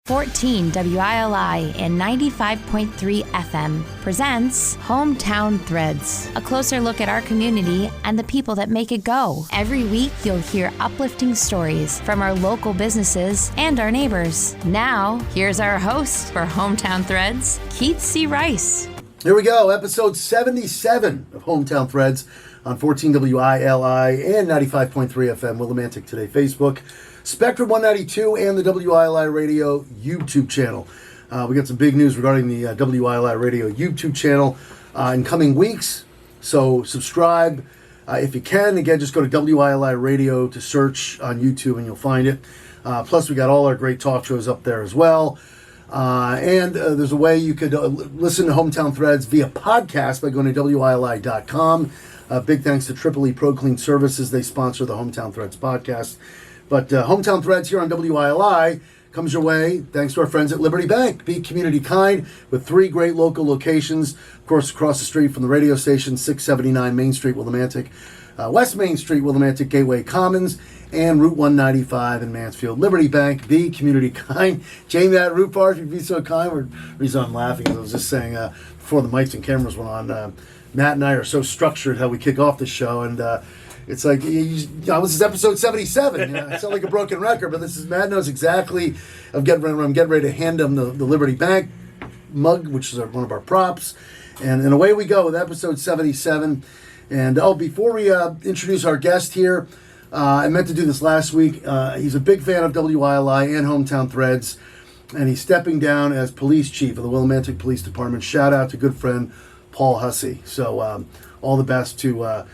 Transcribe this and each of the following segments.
14 WILI and 95.3 FM presents Hometown Threads, a closer look at our community and the people that make it go. Every week, you'll hear uplifting stories from our local businesses and our neighbors. Now, here's our host for Hometown Threads, Keith C. Rice. Here we go, episode 77 of Hometown Threads on 14 WILI and 95.3 FM, Willimantic Today Facebook, Spectrum 192, and the WILI Radio YouTube channel. We got some big news regarding the WILI Radio YouTube channel in coming weeks, so subscribe if you can. Again, just go to WILI Radio to search on YouTube and you'll find it. Plus, we got all our great talk shows up there as well. And there's a way you could listen to Hometown Threads via podcast by going to WILI.com. Big thanks to Triple E Pro Clean Services. They sponsor the Hometown Threads podcast. But Hometown Threads here on WILI comes your way thanks to our friends at Liberty Bank. Be community kind with 3 great local locations. Of course, across the street from the radio station, 679 Main Street, Willimantic. West Main Street, Willimantic, Gateway Commons, and Route 195 in Mansfield. Liberty Bank, be community kind. Jamie, that root bar, if you'd be so kind. The reason I'm laughing is I was just saying before the mics and cameras went on, Matt and I are so structured how we kick off the show, and it's like, this is episode 77. I sound like a broken record, but Matt knows exactly. I'm getting ready to hand him the Liberty Bank mug, which is one of our props, and away we go with episode 77. And before we introduce our guest here, I meant to do this last week. He's a big fan of WILI and Hometown Threads, and he's stepping down as police chief of the Willimantic Police Department. Shout out to good friend Paul Hussey. So all the best to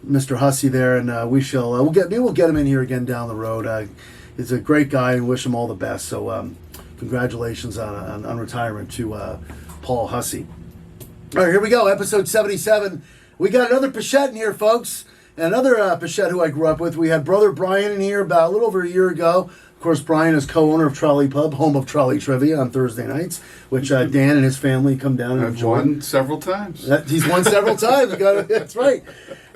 Mr. Hussey there, and we'll get him in here again down the road. He's a great guy, and wish him all the best. So congratulations on retirement to Paul Hussey. All right, here we go, episode 77. We got another Pichette in here, folks. And another Pichette who I grew up with. We had brother Brian in here about a little over a year ago. Of course, Brian is co-owner of Trolley Pub, home of Trolley Trivia on Thursday nights, which Dan and his family come down and enjoy. I've won several times. He's won several times. That's right.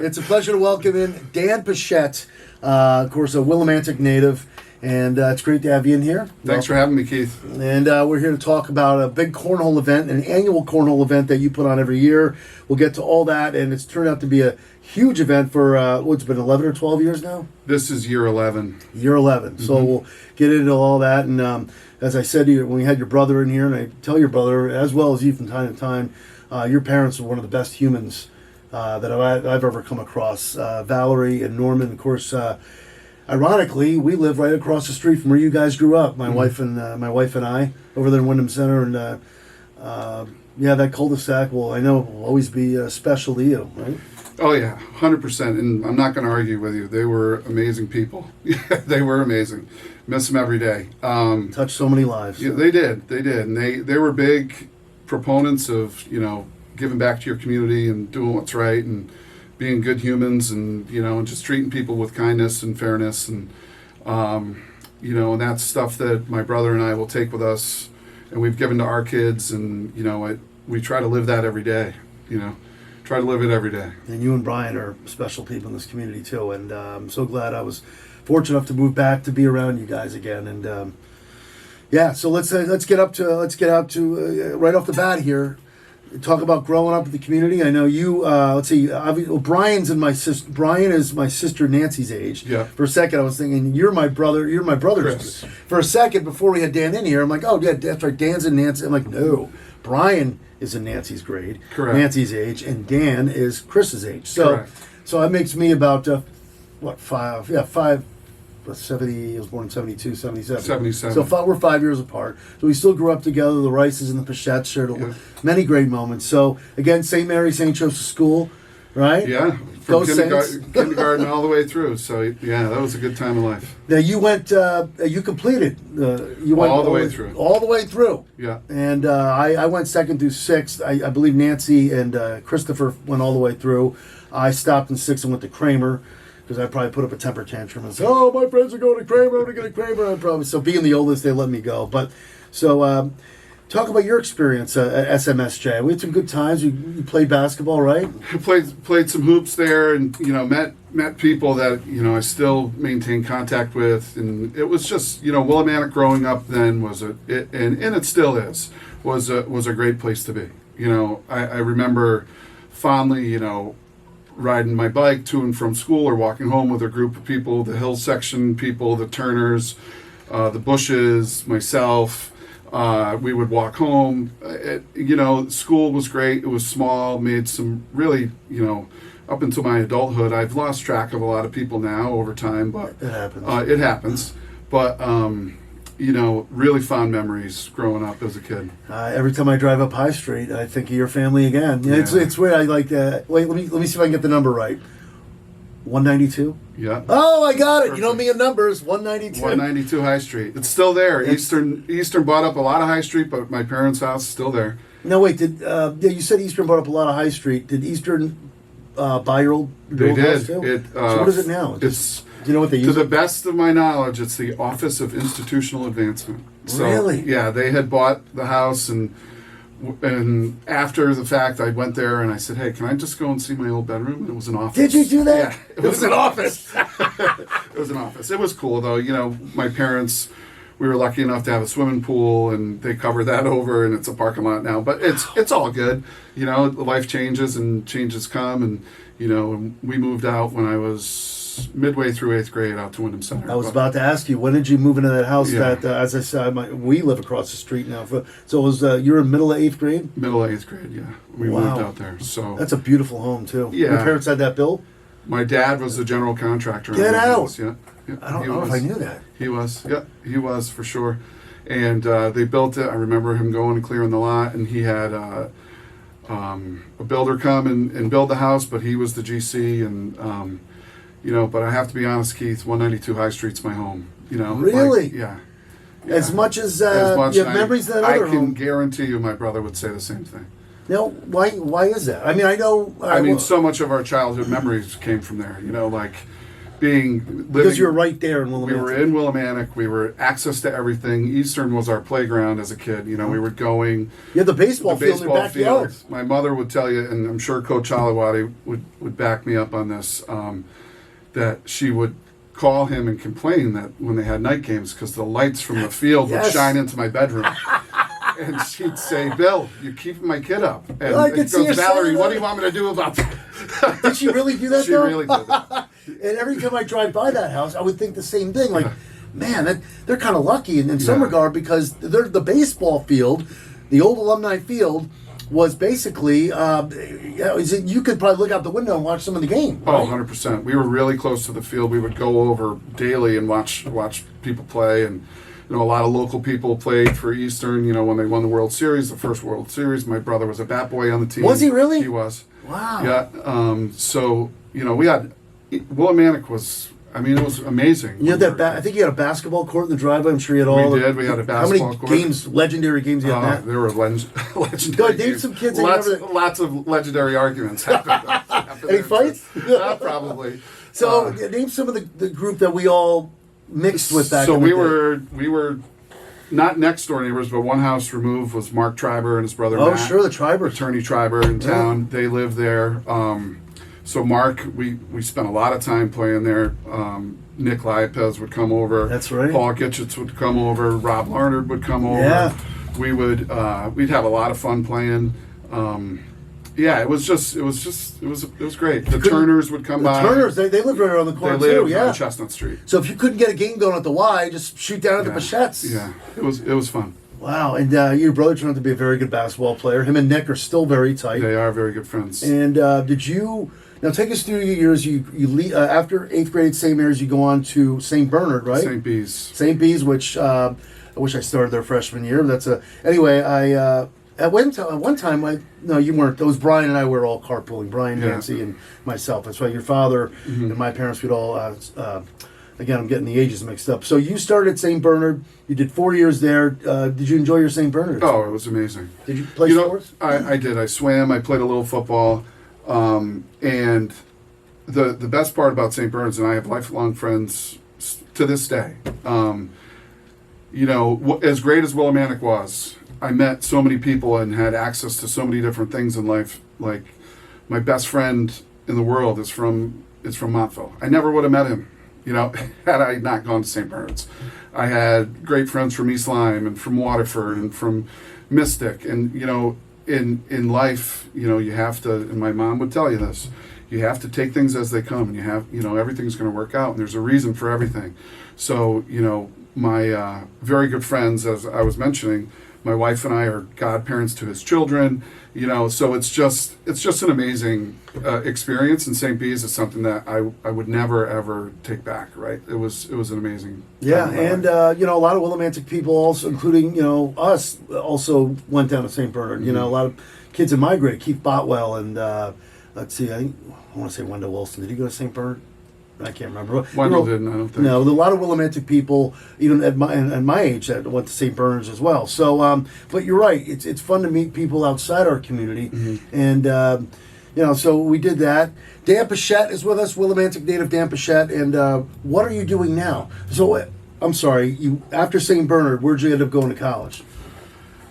It's a pleasure to welcome in Dan Pichette, of course, a Willimantic native. And it's great to have you in here. Thanks for having me, Keith. And we're here to talk about a big cornhole event, an annual cornhole event that you put on every year. We'll get to all that, and it's turned out to be a huge event for, it's been 11 or 12 years now? This is year 11. Year 11. Mm-hmm. So we'll get into all that. And as I said to you, when we had your brother in here, and I tell your brother, as well as you from time to time, your parents were one of the best humans that I've ever come across. Valerie and Norman, of course. Ironically, we live right across the street from where you guys grew up. My wife and I, over there in Wyndham Center, and that cul-de-sac I know will always be special to you, right? Oh yeah, 100%. And I'm not going to argue with you. They were amazing people. They were amazing. Miss them every day. Touched so many lives. Yeah, they did, and they were big proponents of giving back to your community and doing what's right and being good humans, and and just treating people with kindness and fairness, and and that's stuff that my brother and I will take with us, and we've given to our kids, and we try to live that every day. Try to live it every day. And you and Brian are special people in this community too, and I'm so glad I was fortunate enough to move back to be around you guys again. And so let's get out to right off the bat here. Talk about growing up in the community. I know you. Let's see. Brian is my sister Nancy's age. Yeah. For a second, I was thinking you're my brother. You're my brother's. Chris. For a second, before we had Dan in here, I'm like, oh yeah, that's right. Dan's in Nancy. I'm like, no, Brian is in Nancy's grade. Correct. Nancy's age, and Dan is Chris's age. So, Correct. So that makes me about 5. Yeah, 5. 70, he was born in 72, 77. 77. So we're 5 years apart. So we still grew up together. The Rices and the Pichettes shared many great moments. So, again, St. Mary, St. Joseph School, right? Yeah, Go from kindergarten all the way through. So, yeah, that was a good time of life. Now, you went, you completed. You went all the way through. All the way through. Yeah. And I went 2nd through 6th. I believe Nancy and Christopher went all the way through. I stopped in 6th and went to Kramer, because I probably put up a temper tantrum and say, "Oh, my friends are going to Kramer. I'm going to Kramer." So being the oldest, they let me go. But so Talk about your experience at SMSJ. We had some good times. You played basketball, right? I played some hoops there, and met people that I still maintain contact with, and it was just Willimantic growing up then was and it still is was a great place to be. I remember fondly riding my bike to and from school or walking home with a group of people, the Hill section people, the Turners, the Bushes, myself. We would walk home. School was great. It was small, made some really, up until my adulthood, I've lost track of a lot of people now over time, but It happens. It happens. But, really fond memories growing up as a kid. Every time I drive up High Street, I think of your family again. Yeah. It's weird. I like. Wait, let me see if I can get the number right. 192. Yeah. Oh, I got it. Perfect. You know me in numbers. 192. 192 High Street. It's still there. Eastern bought up a lot of High Street, but my parents' house is still there. No, wait. You said Eastern bought up a lot of High Street. Did Eastern buy your old They house did. too? So what is it now? Do you know what they to use? the best of my knowledge, it's the Office of Institutional Advancement. So, Really? Yeah, they had bought the house, and after the fact, I went there and I said, "Hey, can I just go and see my old bedroom?" And it was an office. Did you do that? Yeah, it was an office. It was an office. It was cool though. My parents. We were lucky enough to have a swimming pool, and they covered that over, and it's a parking lot now. But it's all good. Life changes and changes come, and we moved out when I was midway through 8th grade out to Wyndham Center. I was about to ask you, when did you move into that house? Yeah. That, as I said, we live across the street now. So it was you're in middle of 8th grade. Middle of 8th grade, yeah. We Wow. moved out there. So That's a beautiful home too. Yeah. Your parents had that built. my dad was the general contractor. on Get the out! house, Yeah. I don't know if I knew that. He was. Yeah, he was for sure. And they built it. I remember him going and clearing the lot, and he had a builder come and build the house, but he was the GC, and but I have to be honest, Keith, 192 High Street's my home. Really? Yeah. As much as, As much, you have and memories of that I other can home. guarantee you my brother would say the same thing. Now, why is that? I mean, I know. So much of our childhood memories came from there. Living because you're right there in Willimantic. We were in Willimantic. We were access to everything. Eastern was our playground as a kid. We were going. You had the baseball field in the backyard. My mother would tell you, and I'm sure Coach Chalawati would back me up on this, that she would call him and complain that when they had night games because the lights from the field would Yes. shine into my bedroom. And she'd say, "Bill, you're keeping my kid up." And I could it see her goes, "Valerie, saying what that. do you want me to do about that?" Did she really do that? She though? really did that. And every time I drive by that house, I would think the same thing. Like, man, they're kind of lucky in some Yeah. regard because the baseball field, the old alumni field, was basically you could probably look out the window and watch some of the game. Oh, Right? 100%. We were really close to the field. We would go over daily and watch people play. And, a lot of local people played for Eastern, when they won the World Series, the first World Series. My brother was a bat boy on the team. Was he really? He was. Wow. Yeah. So, we had, Willimantic was, it was amazing. You had that. I think you had a basketball court in the driveway. I'm sure you had all. We did. We had a basketball How court. many games, legendary games, you had that? There were legendary Go ahead, name games. some kids that Lots of legendary arguments happened. Any fights? Probably. So name some of the group that we all mixed with back. So in the we were not next door neighbors, but one house removed was Mark Triber and his brother Oh, Matt. sure, the Tribers. Attorney Triber in town. They live there. So Mark, we spent a lot of time playing there. Nick Liapez would come over. That's right. Paul Gitchitz would come over. Rob Larnard would come over. Yeah. We would we'd have a lot of fun playing. It was great. The Turners would come The by. Turners, they lived right around the They corner lived too. Yeah. on Chestnut Street. So if you couldn't get a game going at the Y, just shoot down at the Yeah. Bichettes. Yeah, it was fun. Wow, and your brother turned out to be a very good basketball player. Him and Nick are still very tight. They are very good friends. And did you now take us through your years? You leave, after 8th grade, St. Mary's, you go on to St. Bernard, right? St. Bees. St. Bees, which I wish I started their freshman year. Anyway. At one time, no, you weren't. It was Brian and I were all carpooling. Brian, Yeah. Nancy, and myself. That's right. Your father and my parents, we'd all. Again, I'm getting the ages mixed up. So you started at St. Bernard. You did 4 years there. Did you enjoy your St. Bernard? Oh, it was amazing. Did you play sports? I did. I swam. I played a little football. And the best part about St. Bernard's, and I have lifelong friends to this day. As great as Willimantic was, I met so many people and had access to so many different things in life. Like my best friend in the world is from Montville. I never would have met him, had I not gone to St. Bernard's. I had great friends from East Lyme and from Waterford and from Mystic. And, in life, you have to, and my mom would tell you this, you have to take things as they come, and everything's going to work out, and there's a reason for everything. So, my very good friends, as I was mentioning, my wife and I are godparents to his children, so it's just an amazing experience, and St. Bees is something that I would never ever take back. Right? It was an amazing. Yeah, and a lot of Willimantic people also, including us, also went down to St. Bernard. Mm-hmm. A lot of kids in my grade, Keith Botwell, and let's see, I want to say Wendell Wilson. Did he go to St. Bernard? I can't remember. Wendell didn't, I don't think. No, there are a lot of Willimantic people, even at my age, that went to St. Bernard's as well. So, but you're right. It's fun to meet people outside our community, and so we did that. Dan Pichette is with us, Willimantic native Dan Pichette, and what are you doing now? So, I'm sorry, you after St. Bernard, where'd you end up going to college?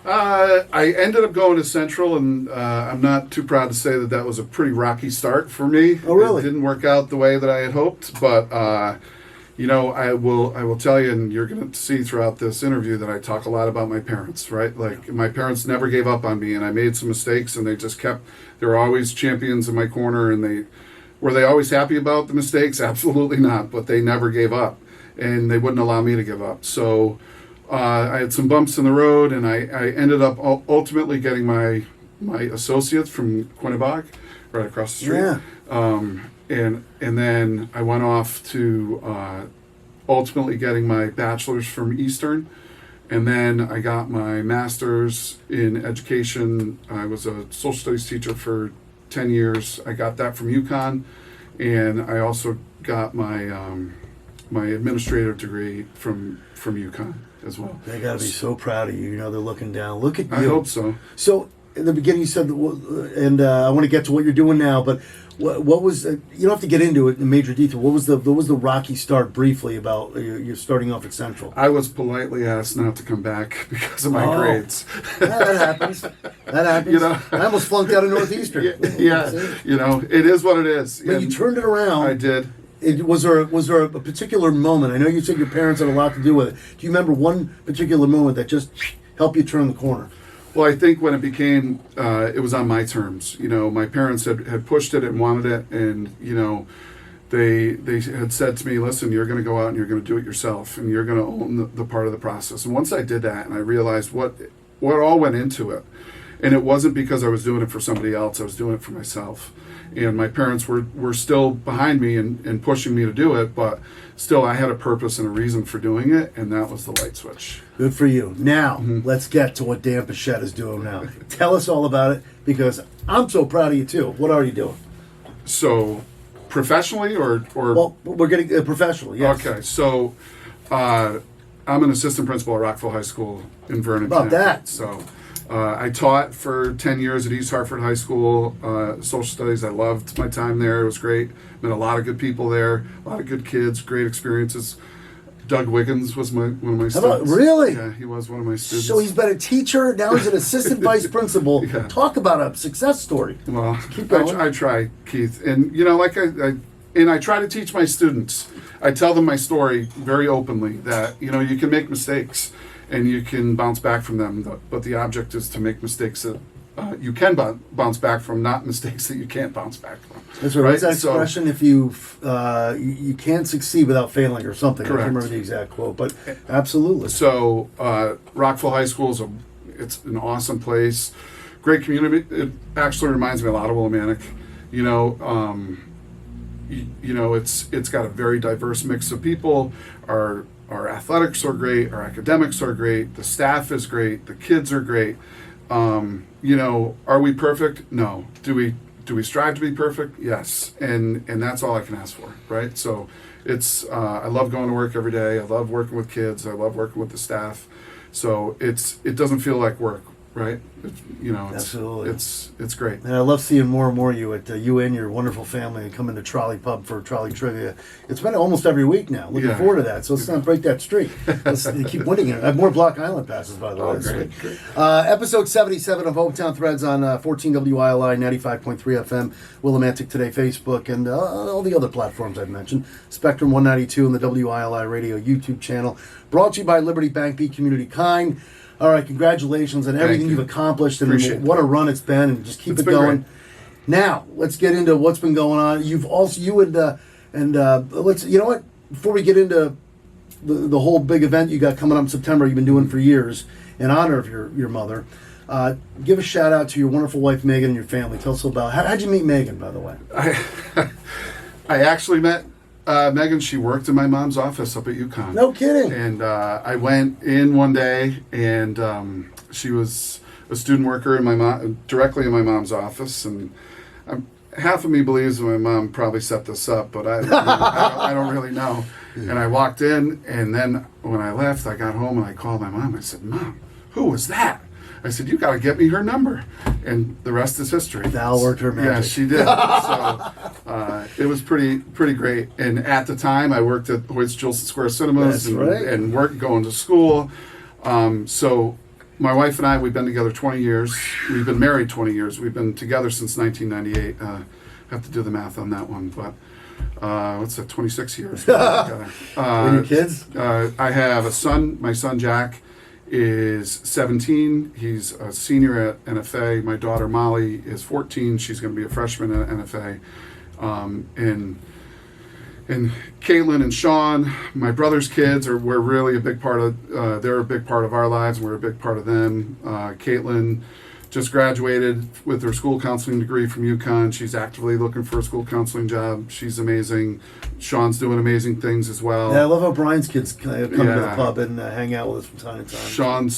I ended up going to Central, and I'm not too proud to say that was a pretty rocky start for me. Oh, really? It didn't work out the way that I had hoped, but I will tell you, and you're going to see throughout this interview that I talk a lot about my parents, right? Like, my parents never gave up on me, and I made some mistakes, and they were always champions in my corner, and were they always happy about the mistakes? Absolutely not, but they never gave up, and they wouldn't allow me to give up. So I had some bumps in the road, and I ended up ultimately getting my associates from Quinnebog, right across the street. Yeah. And then I went off to ultimately getting my bachelor's from Eastern, and then I got my master's in education. I was a social studies teacher for 10 years. I got that from UConn, and I also got my my administrative degree from UConn as well. They got to be so proud of you. They're looking down. Look at you. I hope so. So in the beginning, you said, and I want to get to what you're doing now, but what was? You don't have to get into it in major detail. What was the rocky start briefly about you're starting off at Central? I was politely asked not to come back because of my grades. Yeah, that happens. That happens. I almost flunked out of Northeastern. Yeah, it is what it is. But you turned it around. I did. Was there a particular moment? I know you said your parents had a lot to do with it. Do you remember one particular moment that just helped you turn the corner? Well, I think when it became, it was on my terms. My parents had pushed it and wanted it, and they had said to me, "Listen, you're going to go out and you're going to do it yourself, and you're going to own the part of the process." And once I did that, and I realized what all went into it, and it wasn't because I was doing it for somebody else; I was doing it for myself. And my parents were still behind me and pushing me to do it, but still I had a purpose and a reason for doing it, and that was the light switch. Good for you. Now, let's get to what Dan Pichette is doing now. Tell us all about it, because I'm so proud of you, too. What are you doing? So, professionally or Well, we're getting professional, yes. Okay, so I'm an assistant principal at Rockville High School in Vernon. How about that? So I taught for 10 years at East Hartford High School, social studies. I loved my time there. It was great. Met a lot of good people there, a lot of good kids, great experiences. Doug Wiggins was one of my students. Really? Yeah, he was one of my students. So he's been a teacher, now he's an assistant vice principal. Yeah. Talk about a success story. Well, Keep going. I try, Keith. And, I try to teach my students. I tell them my story very openly that, you can make mistakes and you can bounce back from them. But the object is to make mistakes that you can bounce back from, not mistakes that you can't bounce back from. That's right. What's that expression? If you can't succeed without failing, or something. Correct. I can't remember the exact quote, but absolutely. So Rockville High School it's an awesome place, great community. It actually reminds me a lot of Willimantic. It's got a very diverse mix of people. Our athletics are great. Our academics are great. The staff is great. The kids are great. Are we perfect? No. Do we strive to be perfect? Yes. And that's all I can ask for, right? So it's I love going to work every day. I love working with kids. I love working with the staff. So it doesn't feel like work. right? Absolutely. It's great. And I love seeing more and more of you at you and your wonderful family come into Trolley Pub for Trolley Trivia. It's been almost every week now. Looking Yeah. forward to that. So let's not break that streak. Let's keep winning it. I have more Block Island passes, by the way. This week. Great. Episode 77 of Hometown Threads on 14 WILI, 95.3 FM, Willimantic Today Facebook, and all the other platforms I've mentioned. Spectrum 192 and the WILI Radio YouTube channel. Brought to you by Liberty Bank, Be Community Kind. All right, congratulations on everything you. you've accomplished, and Appreciate what a that. run it's been, and just keep It's it been going. great. Now, let's get into what's been going on. Let's, you know what? Before we get into the whole big event you got coming up in September, you've been doing for years in honor of your mother. Give a shout out to your wonderful wife Megan and your family. Tell us about how'd you meet Megan, by the way? I actually met Megan. She worked in my mom's office up at UConn. No kidding. And I went in one day, and she was a student worker directly in my mom's office. And half of me believes that my mom probably set this up, but I don't really know. And I walked in, and then when I left, I got home and I called my mom. I said, "Mom, who was that?" I said, "You got to get me her number," and the rest is history. Val worked her magic. Yeah, she did. So it was pretty great. And at the time, I worked at Hoyt's Jolson Square Cinemas That's right. and worked going to school. So my wife and I, we've been together 20 years. We've been married 20 years. We've been together since 1998. I have to do the math on that one, but what's that? 26 years. Were your kids? I have a son. My son Jack is 17. He's a senior at NFA. My daughter Molly is 14. She's going to be a freshman at NFA. And Caitlin and Sean, my brother's kids, we're really a big part of. They're a big part of our lives, and we're a big part of them. Caitlin just graduated with her school counseling degree from UConn. She's actively looking for a school counseling job. She's amazing. Sean's doing amazing things as well. Yeah, I love how Brian's kids come to the Yeah. pub and hang out with us from time to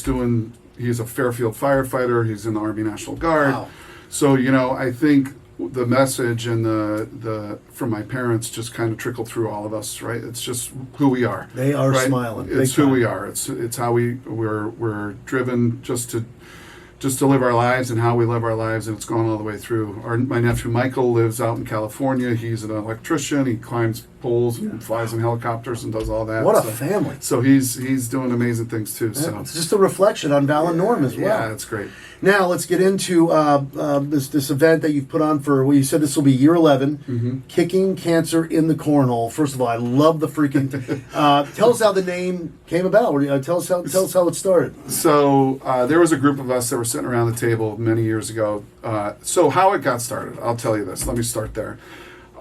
time. He's a Fairfield firefighter. He's in the Army National Guard. Wow. So, I think the message and the from my parents just kind of trickled through all of us, right? It's just who we are. They are right? smiling. It's big who time. we are. It's how we're driven just to live our lives and how we live our lives, and it's gone all the way through. My nephew Michael lives out in California. He's an electrician. He climbs poles and flies in helicopters and does all that. What a family. So he's doing amazing things too. Yeah, So it's just a reflection on Val and Norm as well. yeah, it's great. Now let's get into this event that you've put on for. Well, you said this will be year 11, Mm-hmm. Kicking Cancer in the Cornhole. First of all, I love the freaking. Tell us how the name came about. Tell us how it started. So there was a group of us that were sitting around the table many years ago. So how it got started, I'll tell you this. Let me start there.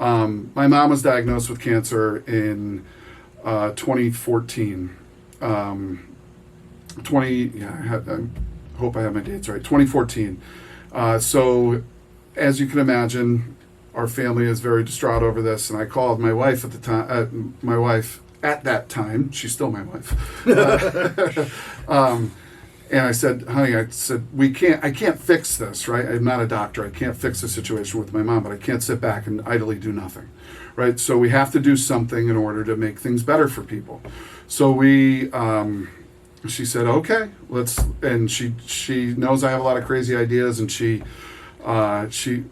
My mom was diagnosed with cancer in 2014. I hope I have my dates right. 2014. So as you can imagine, our family is very distraught over this, and I called my wife at the time. My wife at that time, she's still my wife. And I said, "Honey," I said, I can't fix this, right? I'm not a doctor. I can't fix the situation with my mom, but I can't sit back and idly do nothing, right? So we have to do something in order to make things better for people. So she said, "Okay, let's," and she knows I have a lot of crazy ideas, and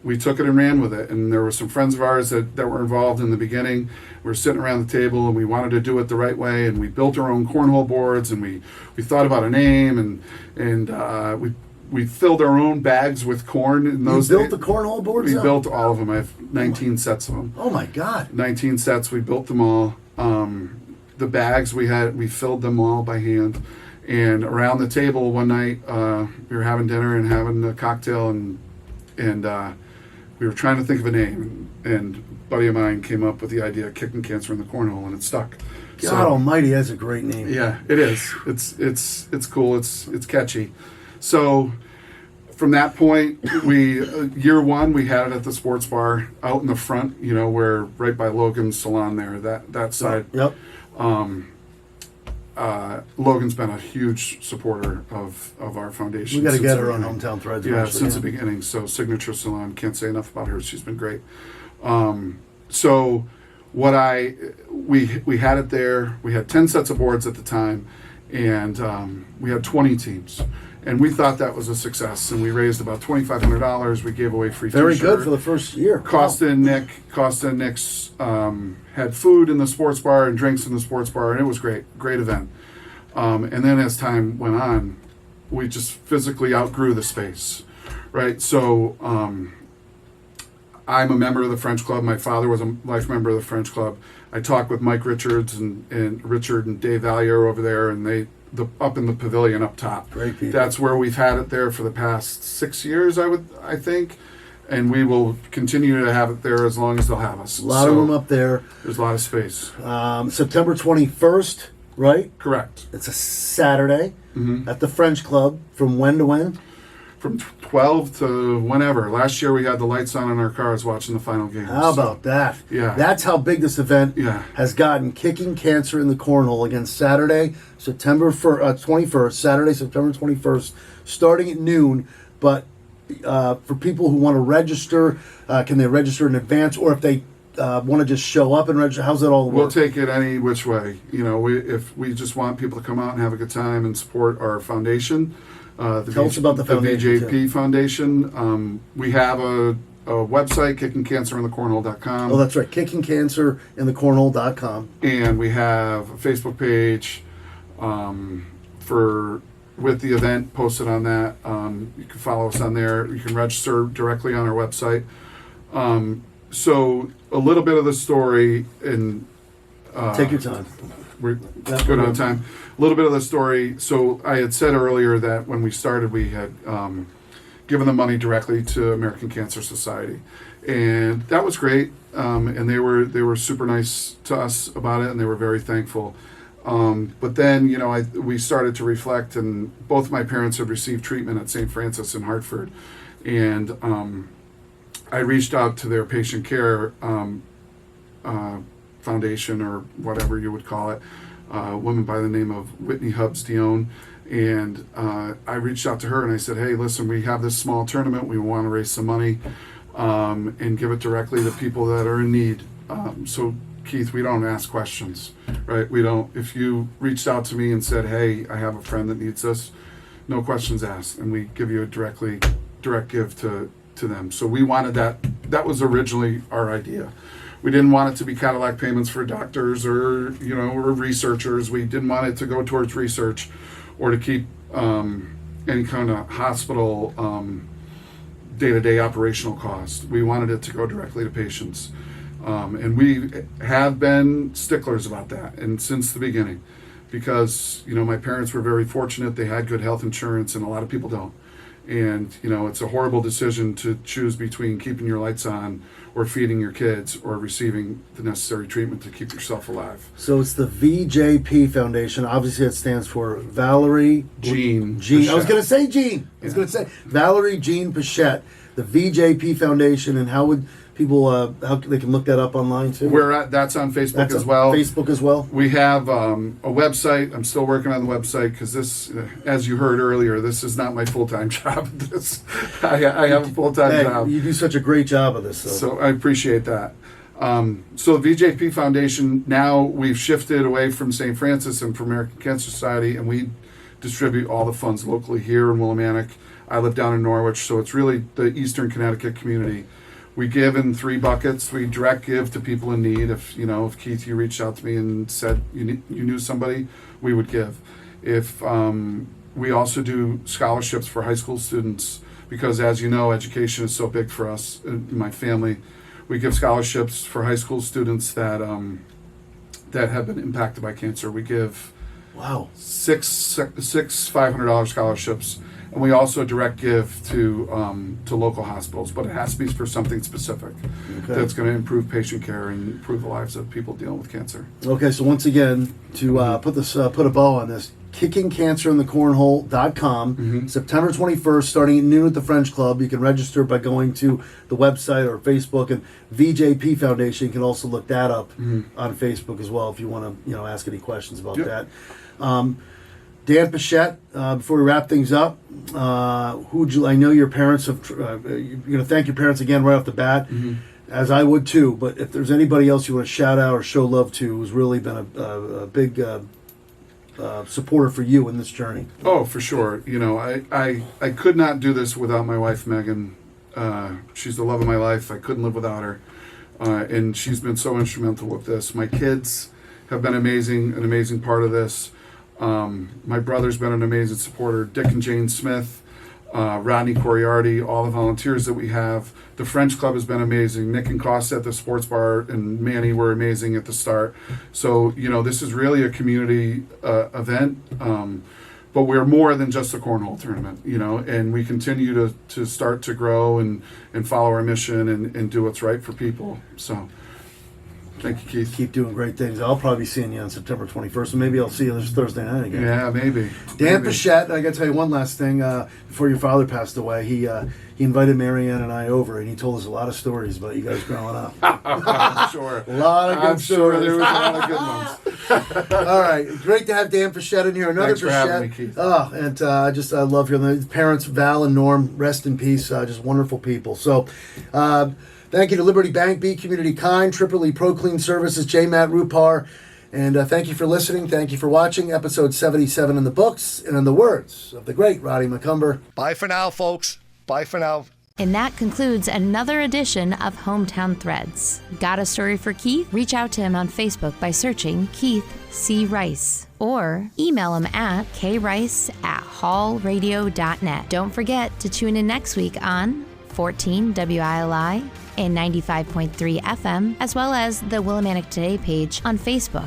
we took it and ran with it. And there were some friends of ours that were involved in the beginning. We were sitting around the table, and we wanted to do it the right way, and we built our own cornhole boards, and we thought about a name, and we filled our own bags with corn. In those You built days. the cornhole boards? We up? built all of them. I have 19 sets of them. Oh my God! 19 sets. We built them all. The bags we filled them all by hand. And around the table one night, we were having dinner and having a cocktail, and we were trying to think of a name. And a buddy of mine came up with the idea of Kicking Cancer in the Cornhole, and it stuck. God Almighty, that's a great name. Yeah, it is. It's cool. It's catchy. So from that point, year one we had it at the sports bar out in the front. Where right by Logan's salon there. That side. Yep. Logan's been a huge supporter of our foundation. We got to since get the her on beginning. Hometown Threads. Yeah, eventually, since the beginning. So Signature Salon, can't say enough about her. She's been great. So we had it there. We had 10 sets of boards at the time, and we had 20 teams. And we thought that was a success, and we raised about $2,500. We gave away free Very t-shirt. good for the first year. Costa and Nick's had food in the sports bar and drinks in the sports bar, and it was great event. And then as time went on, we just physically outgrew the space, right? So I'm a member of the French Club. My father was a life member of the French Club. I talked with Mike Richards and Richard and Dave Valier over there, and up in the pavilion up top. Great people. That's where we've had it there for the past 6 years, I think, and we will continue to have it there as long as they'll have us. A lot of room up there. There's a lot of space. September 21st, right? Correct. It's a Saturday at the French Club. From when to when? From 12 to whenever. Last year we had the lights on in our cars watching the final game. How about that? Yeah. That's how big this event Yeah. has gotten. Kicking Cancer in the Cornhole again Saturday, September 21st. Saturday, September 21st, starting at noon. But for people who want to register, can they register in advance? Or if they want to just show up and register, how's that all work? We'll take it any which way. If we just want people to come out and have a good time and support our foundation. Tell us about the foundation, VJP Foundation. We have a website, kickingcancerinthecornhole.com. Oh, that's right. kickingcancerinthecornhole.com. And we have a Facebook page with the event posted on that. You can follow us on there. You can register directly on our website. So a little bit of the story, and Take your time. we're good on time. A little bit of the story. So I had said earlier that when we started, we had given the money directly to American Cancer Society, and that was great. And they were super nice to us about it, and they were very thankful. But then, we started to reflect, and both my parents had received treatment at St. Francis in Hartford, and I reached out to their patient care foundation, or whatever you would call it, a woman by the name of Whitney Hubbs Dion, and I reached out to her and I said, hey, listen, we have this small tournament, we want to raise some money and give it directly to people that are in need. So Keith, we don't ask questions, right? We don't. If you reached out to me and said, hey, I have a friend that needs this, no questions asked, and we give you a direct give to them. So we wanted that was originally our idea. We didn't want it to be Cadillac payments for doctors or researchers. We didn't want it to go towards research or to keep any kind of hospital day-to-day operational cost. We wanted it to go directly to patients. And we have been sticklers about that, and since the beginning, because my parents were very fortunate. They had good health insurance, and a lot of people don't. And it's a horrible decision to choose between keeping your lights on or feeding your kids or receiving the necessary treatment to keep yourself alive. So it's the VJP Foundation. Obviously, it stands for Valerie Jean. I was going to say Jean. I was going to say Valerie Jean Pichette, the VJP Foundation. And how would people, how they can look that up online too? That's on Facebook That's as on well. Facebook as well. We have a website. I'm still working on the website because this, as you heard earlier, this is not my full-time job. I have a full-time job. You do such a great job of this. So I appreciate that. So the VJP Foundation, now we've shifted away from St. Francis and from American Cancer Society, and we distribute all the funds locally here in Willimantic. I live down in Norwich, so it's really the Eastern Connecticut community. We give in 3 buckets. We direct give to people in need. If Keith, you reached out to me and said you knew somebody, we would give. If we also do scholarships for high school students, because as you know, education is so big for us in my family. We give scholarships for high school students that have been impacted by cancer. We give six $500 scholarships. And we also direct give to local hospitals, but it has to be for something specific that's going to improve patient care and improve the lives of people dealing with cancer. Okay, so once again, to put a bow on this, kickingcancerinthecornhole.com, September 21st, starting at noon at the French Club. You can register by going to the website or Facebook, and VJP Foundation, you can also look that up on Facebook as well if you want to ask any questions about that. Dan Pichette, before we wrap things up, I know your parents have, you're going to thank your parents again right off the bat, as I would too, but if there's anybody else you want to shout out or show love to who's really been a big supporter for you in this journey. Oh, for sure. You know, I could not do this without my wife, Megan. She's the love of my life. I couldn't live without her. And she's been so instrumental with this. My kids have been amazing, an amazing part of this. My brother's been an amazing supporter. Dick and Jane Smith, Rodney Coriarty, all the volunteers that we have. The French Club has been amazing. Nick and Costa at the sports bar and Manny were amazing at the start. So, you know, this is really a community event. But we're more than just a cornhole tournament, you know, and we continue to start to grow and follow our mission and do what's right for people. So thank you, Keith. Keep doing great things. I'll probably be seeing you on September 21st, and maybe I'll see you this Thursday night again. Yeah, maybe. Dan Maybe. Pichette, I got to tell you one last thing. Before your father passed away, he invited Marianne and I over, and he told us a lot of stories about you guys growing up. I'm sure. A lot of good I'm sure stories. there was a lot of good ones. All right, great to have Dan Pichette in here. Another Thanks for having Pichette. me, Keith. Oh, and I love you. The parents, Val and Norm, rest in peace. Just wonderful people. So, thank you to Liberty Bank, Be Community Kind, Triple E Pro Clean Services, J. Matt Rupar, and thank you for listening. Thank you for watching. Episode 77 in the books, and in the words of the great Roddy McCumber. Bye for now, folks. Bye for now. And that concludes another edition of Hometown Threads. Got a story for Keith? Reach out to him on Facebook by searching Keith C. Rice or email him at krice@hallradio.net. Don't forget to tune in next week on 14 WILI and 95.3 FM, as well as the Willimantic Today page on Facebook.